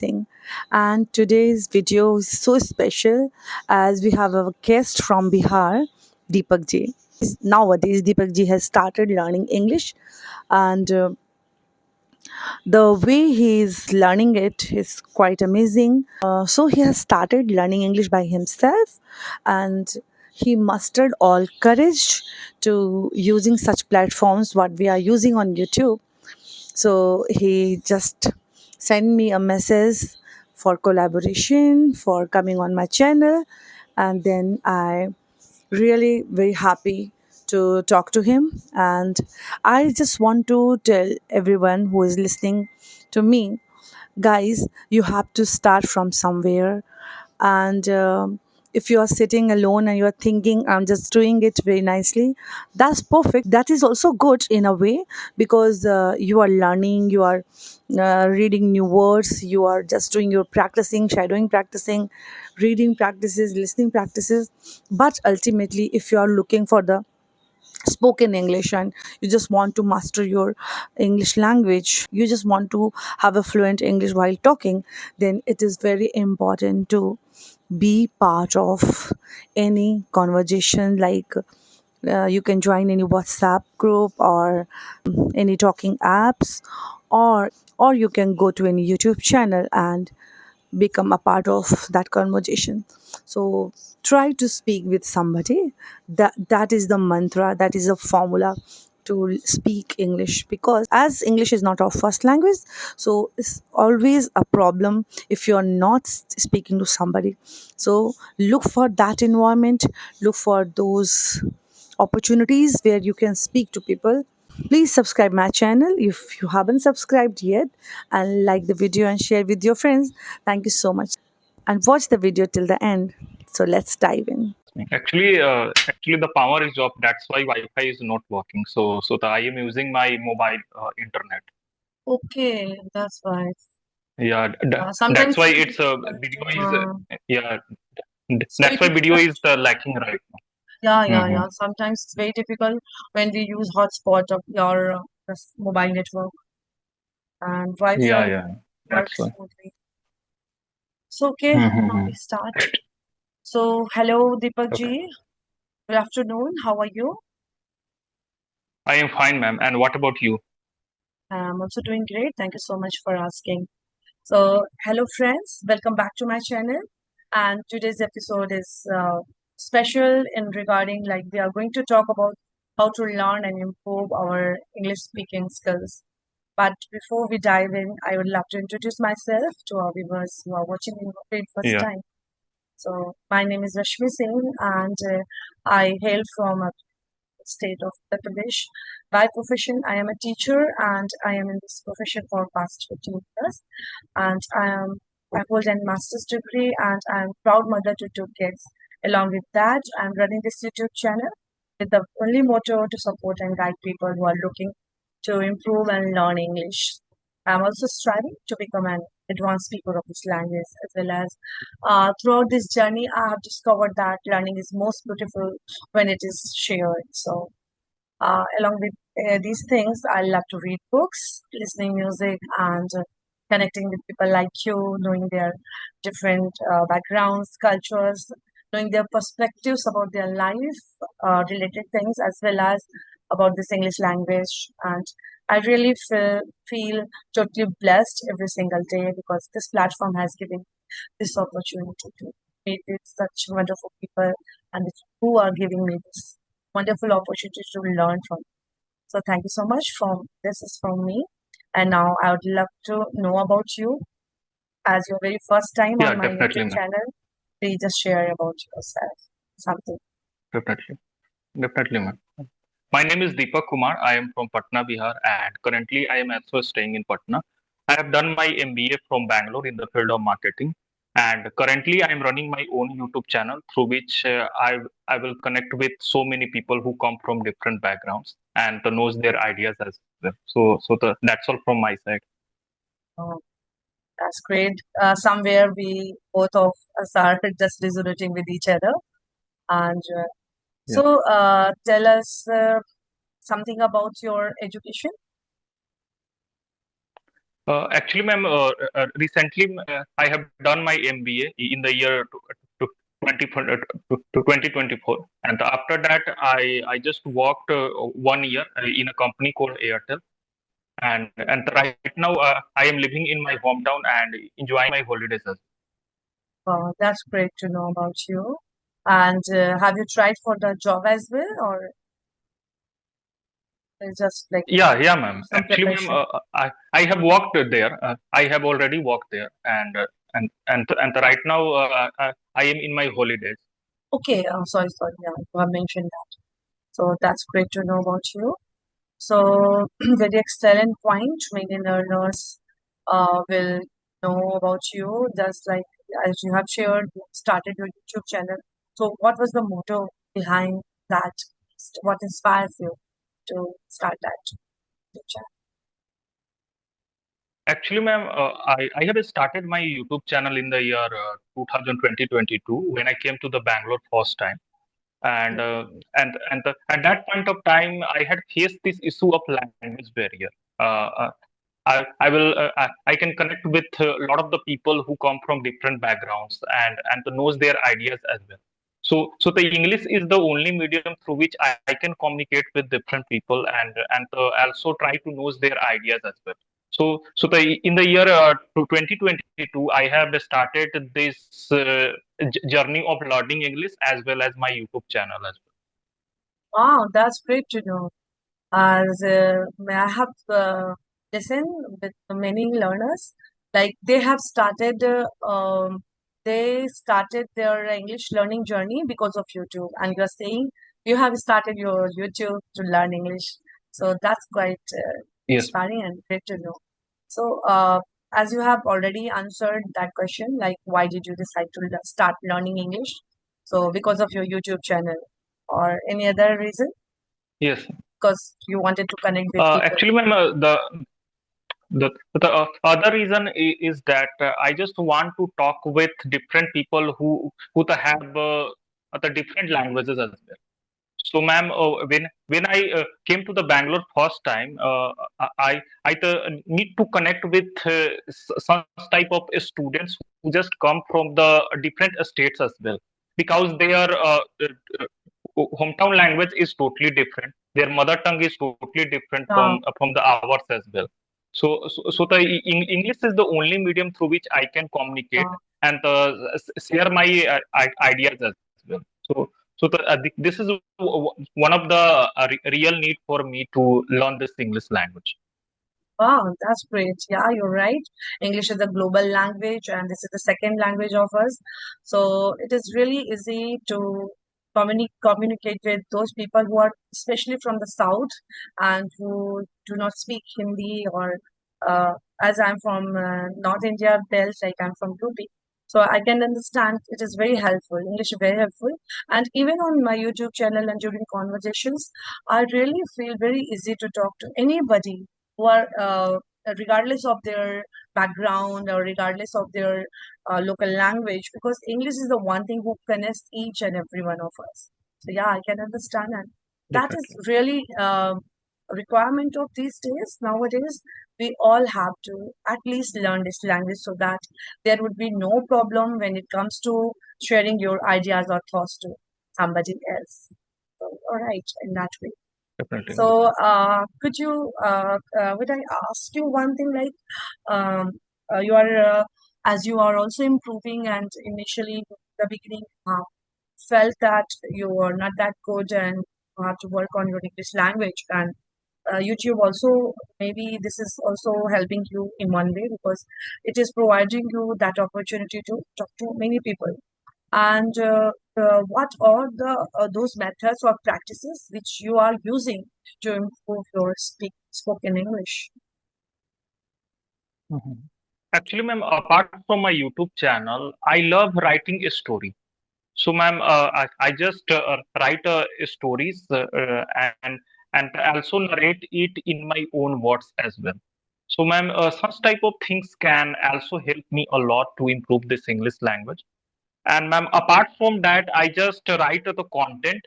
thing. And today's video is so special as we have a guest from Bihar, Deepak ji. Nowadays, Deepak ji has started learning English, and the way he is learning it is quite amazing. So he has started learning English by himself, and he mustered all courage to using such platforms what we are using on YouTube. So he just sent me a message for collaboration, for coming on my channel, and then I really very happy to talk to him. And I just want to tell everyone who is listening to me, guys, you have to start from somewhere. And if you are sitting alone and you are thinking I'm just doing it very nicely, that's perfect. That is also good in a way, because you are learning, you are reading new words, you are just doing your practicing, shadowing practicing, reading practices, listening practices. But ultimately, if you are looking for the spoken English and you just want to master your English language, you just want to have a fluent English while talking, then it is very important to be part of any conversation. Like you can join any WhatsApp group or any talking apps, or you can go to any YouTube channel and become a part of that conversation. So try to speak with somebody. That is the mantra, that is a formula to speak English, because as English is not our first language, so it's always a problem if you're not speaking to somebody. So look for that environment, look for those opportunities where you can speak to people. Please subscribe my channel if you haven't subscribed yet, and like the video and share with your friends. Thank you so much, and watch the video till the end. So let's dive in. Actually, the power is off. That's why Wi-Fi is not working. I am using my mobile internet. Okay, that's why. Yeah, that's Sometimes why it's it's difficult. video is yeah. It's very That's why video difficult. is lacking right Yeah, now. yeah, yeah. Sometimes it's very difficult when we use hotspot of your this mobile network, and Yeah, Wi-Fi yeah. That's works why. smoothly. So okay, now we Mm-hmm. start. So hello, Deepak Okay. ji. Good afternoon. How are you? I am fine, ma'am. And what about you? I'm also doing great. Thank you so much for asking. So, hello friends, welcome back to my channel. And today's episode is special in regarding, like, we are going to talk about how to learn and improve our English speaking skills. But before we dive in, I would love to introduce myself to our viewers who are watching me for the very first Yeah. time. So, my name is Rashmi Singh, and I hail from a state of Uttar Pradesh. By profession, I am a teacher, and I am in this profession for past 15 years. And I hold a master's degree, and I'm proud mother to two kids. Along with that, I'm running this YouTube channel with the only motto to support and guide people who are looking to improve and learn English. I'm also striving to become an advanced speaker of this language, as well as throughout this journey, I have discovered that learning is most beautiful when it is shared. So along with these things, I love to read books, listening music, and connecting with people like you, knowing their different backgrounds, cultures, knowing their perspectives about their life, related things, as well as about this English language. And I really feel totally blessed every single day because this platform has given this opportunity to meet with such wonderful people and who are giving me this wonderful opportunity to learn from. So thank you so much. From this is from me, and now I would love to know about you as your very first time Yeah, on my definitely, YouTube ma'am. channel. Please just share about yourself something. Definitely. Definitely, ma'am. My name is Deepak Kumar. I am from Patna, Bihar, and currently I am also staying in Patna. I have done my MBA from Bangalore in the field of marketing, and currently I am running my own YouTube channel through which I will connect with so many people who come from different backgrounds and to knows their ideas as well. That's all from my side. Oh, that's great. Somewhere we both of us are just resonating with each other. And Yeah. tell us something about your education. Actually, ma'am, recently I have done my MBA in the year to 2024, and after that I just worked 1 year in a company called Airtel, and right now I am living in my hometown and enjoying my holidays as That's great to know about you. And have you tried for the job as well, or it's just like yeah, ma'am. some Actually, ma'am, preparation? I have worked there. I have already worked there, and right now I am in my holidays. Okay, sorry, yeah, you have mentioned that. So that's great to know about you. So very excellent point. Many learners will know about you. Just like as you have shared, you started your YouTube channel. So what was the motto behind that? What inspires you to start that YouTube channel? Actually, ma'am, I have started my YouTube channel in the year 2020 when I came to the Bangalore first time, and at that point of time I had faced this issue of language barrier. I can connect with a lot of the people who come from different backgrounds and to knows their ideas as well. So the English is the only medium through which I can communicate with different people and also try to knows their ideas as well. So the in the year 2022 I have started this journey of learning English as well as my YouTube channel as Wow, that's great to know. As I have listened with many learners, like they started their English learning journey because of YouTube, and you're saying you have started your YouTube to learn English, so that's quite well. Yes. inspiring and great to know. So, as you have already answered that question, like why did you decide to start learning English? So, because of your YouTube channel, or any other reason? Yes. Because you wanted to connect with people. Actually, ma'am, the other reason is that I just want to talk with different people who have the different languages as well. So, ma'am, when I came to the Bangalore first time, need to connect with some type of students who just come from the different states as well, because their hometown language is totally different. Their mother tongue is totally different Uh, from the ours as well. So the English is the only medium through which I can communicate uh, and share my ideas as well. This is one of the real need for me to learn this English language. wow, that's great. Yeah, you're right. English is a global language, and this is the second language of us. So it is really easy to communicate with those people who are especially from the south and who do not speak Hindi or as I'm from North India belt, like I'm from UP. So I can understand it is very helpful. English is very helpful. And even on my YouTube channel and during conversations, I really feel very easy to talk to anybody who are regardless of their background or regardless of their local language, because English is the one thing who connects each and every one of us. So yeah, I can understand, and that is Definitely. really a requirement of these days. Nowadays we all have to at least learn this language so that there would be no problem when it comes to sharing your ideas or thoughts to somebody else. So all right, in that way. Definitely. So, would I ask you one thing like, um, you are, as you are also improving and initially in the beginning felt that you are not that good and you have to work on your English language, and YouTube also, maybe this is also helping you in one way because it is providing you that opportunity to talk to many people. And what are the those methods or practices which you are using to improve your spoken English? Mhm. Actually, ma'am, apart from my YouTube channel, I love writing a story. So, ma'am, I just write stories and also narrate it in my own words as well. So, ma'am, such type of things can also help me a lot to improve this English language. And, ma'am, apart from that, I just write the content,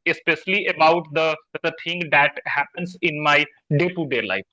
especially about the thing that happens in my day-to-day life.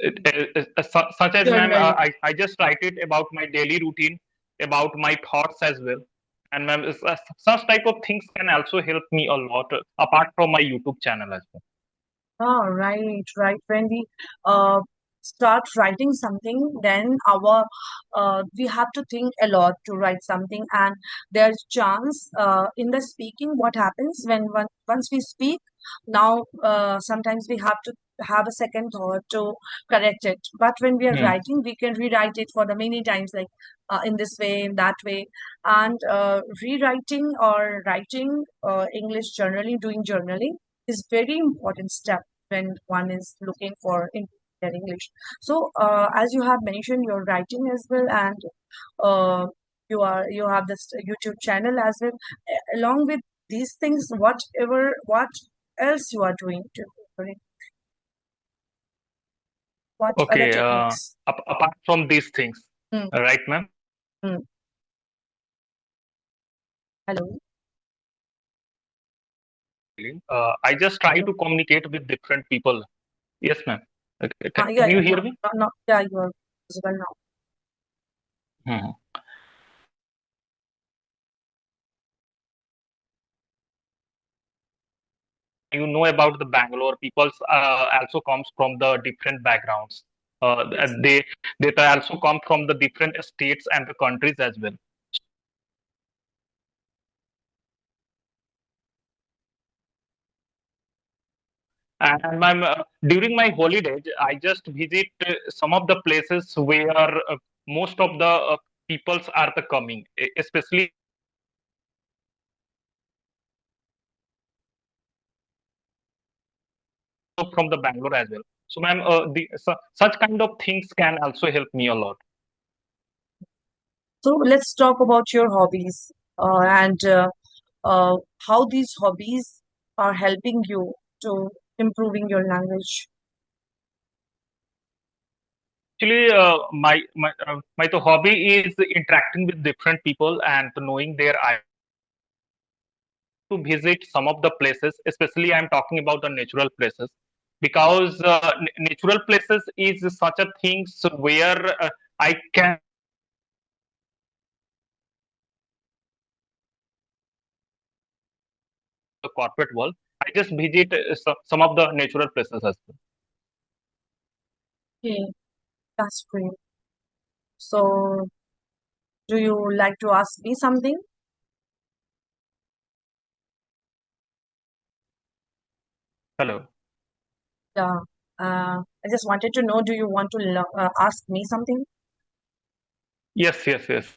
Such as, ma'am, Journaling. I just write it about my daily routine, about my thoughts as well. And ma'am, such type of things can also help me a lot, apart from my YouTube channel as well. Oh, right, right. When we uh, start writing something, then our we have to think a lot to write something, and there's chance in the speaking. What happens when once we speak? Now, sometimes we have to have a second thought to correct it. But when we are Hmm. writing, we can rewrite it for the many times, like in this way, in that way, and rewriting or writing English journaling, doing journaling is very important step when one is looking for in their English. So, as you have mentioned, your writing as well, and uh, you have this YouTube channel as well. Along with these things, what else you are doing to what other Okay. techniques? Apart from these things, Hmm, right, ma'am? hmm. Hello, I just try hello. to communicate with different people. Yes, ma'am. Okay, Yeah, can you yeah, hear no, me? no, no, yeah, you are visible now. Hmm. You know about the Bangalore, people also comes from the different backgrounds. Yes. They also come from the different states and the countries as well. And during my holidays, I just visit some of the places where most of the peoples are the coming, especially from the Bangalore as well. So, ma'am, such kind of things can also help me a lot. So let's talk about your hobbies and uh, how these hobbies are helping you to improving your language. Actually, my the hobby is interacting with different people and knowing their to visit some of the places, especially I'm talking about the natural places, because natural places is such a things where I can the corporate world. I just visit some of the natural places as well. Okay, that's great. So, do you like to ask me something? Hello. Yeah. I just wanted to know, do you want to ask me something? Yes, yes, yes.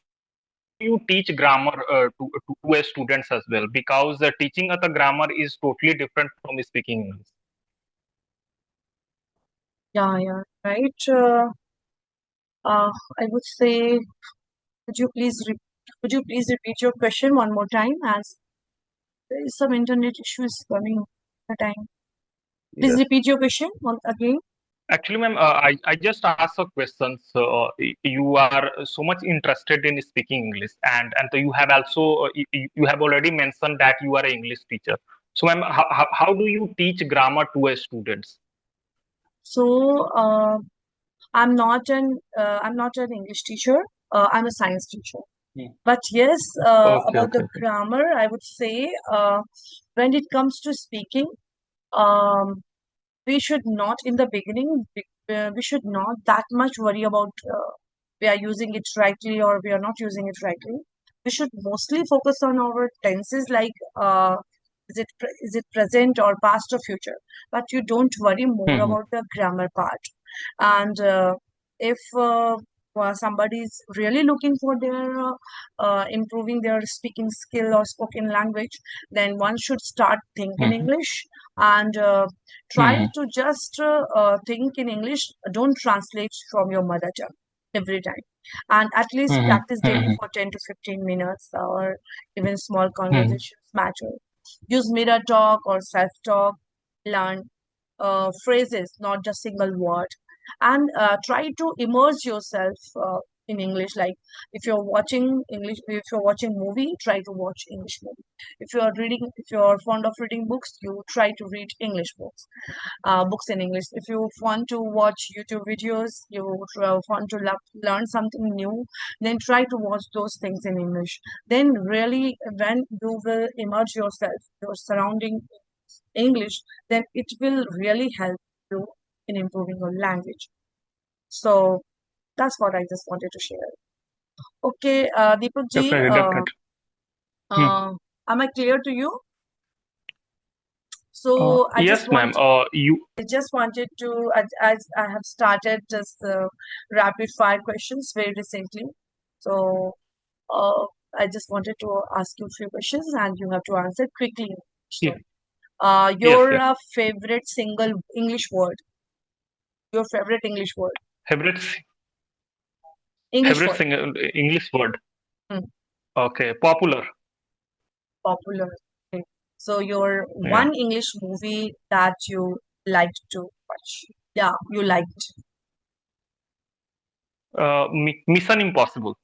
You teach grammar to a students as well, because teaching the grammar is totally different from speaking English. Yeah, yeah, right. I would say, could you please could you please repeat your question one more time, as there is some internet issues coming at the time. Please Yes. repeat your question again. Actually, ma'am, I just asked a question. So, you are so much interested in speaking English, and you have also you have already mentioned that you are an English teacher. So, ma'am, how do you teach grammar to a students? So, I'm not an English teacher. I'm a science teacher. Hmm. But yes, Okay, about okay, the okay. grammar, I would say when it comes to speaking, um, we should not in the beginning we should not that much worry about we are using it rightly or we are not using it rightly. We should mostly focus on our tenses, like is it present or past or future, but you don't worry more Hmm. about the grammar part. And if somebody is really looking for their improving their speaking skill or spoken language, then one should start think in Hmm. English, and try Hmm. to just think in English. Don't translate from your mother tongue every time. And at least Hmm. practice daily Hmm. for 10 to 15 minutes, or even small Hmm. conversations matter. Use mirror talk or self talk. Learn phrases, not just single word. And try to immerse yourself in English. Like if you're watching English, if you're watching movie, try to watch English movie. If you're reading, if you're fond of reading books, you try to read English books, books in English. If you want to watch YouTube videos, you want to learn something new, then try to watch those things in English. Then really, when you will immerse yourself, your surrounding English, then it will really help you in improving your language. So that's what I just wanted to share. Okay, Deepak ji, Definitely, definitely. Hmm. uh, am I clear to you? So Yes, ma'am. You I just wanted to, as I have started just rapid fire questions very recently. So uh, I just wanted to ask you a few questions and you have to answer quickly. So, Ye- yes, your yes. favorite single English word, your favorite English word, Favorite English favorite word, single English word. hmm, Okay, popular. popular. Okay. So, your Yeah. one English movie that you liked to watch. Yeah, you liked. Mission Impossible.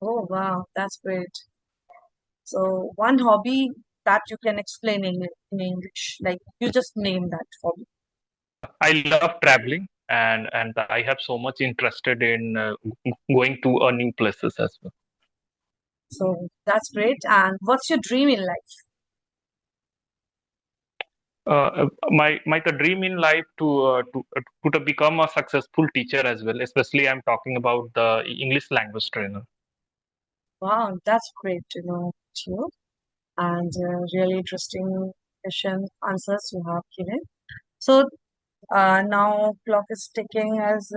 Oh, wow, that's great. So one hobby that you can explain in English, like you just name that hobby. I love traveling, and I have so much interested in going to new places as well. So that's great. And what's your dream in life? My the dream in life to become a successful teacher as well. Especially, I'm talking about the English language trainer. Wow, that's great to know you. And really interesting question answers you have given. So now clock is ticking as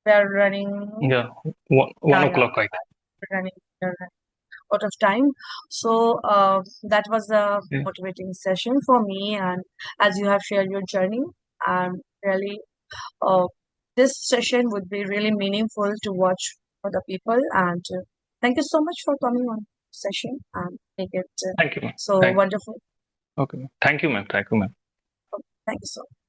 we're running. Yeah, one Yeah, yeah, o'clock, I we're running. We're running out of time. So that was a think. motivating session for me. And as you have shared your journey, and really uh, this session would be really meaningful to watch for the people. And thank you so much for coming on session and make it Thank you, ma'am. so Thank. wonderful. Okay, ma'am. Thank you, ma'am. Thank you, ma'am. Thank you so much.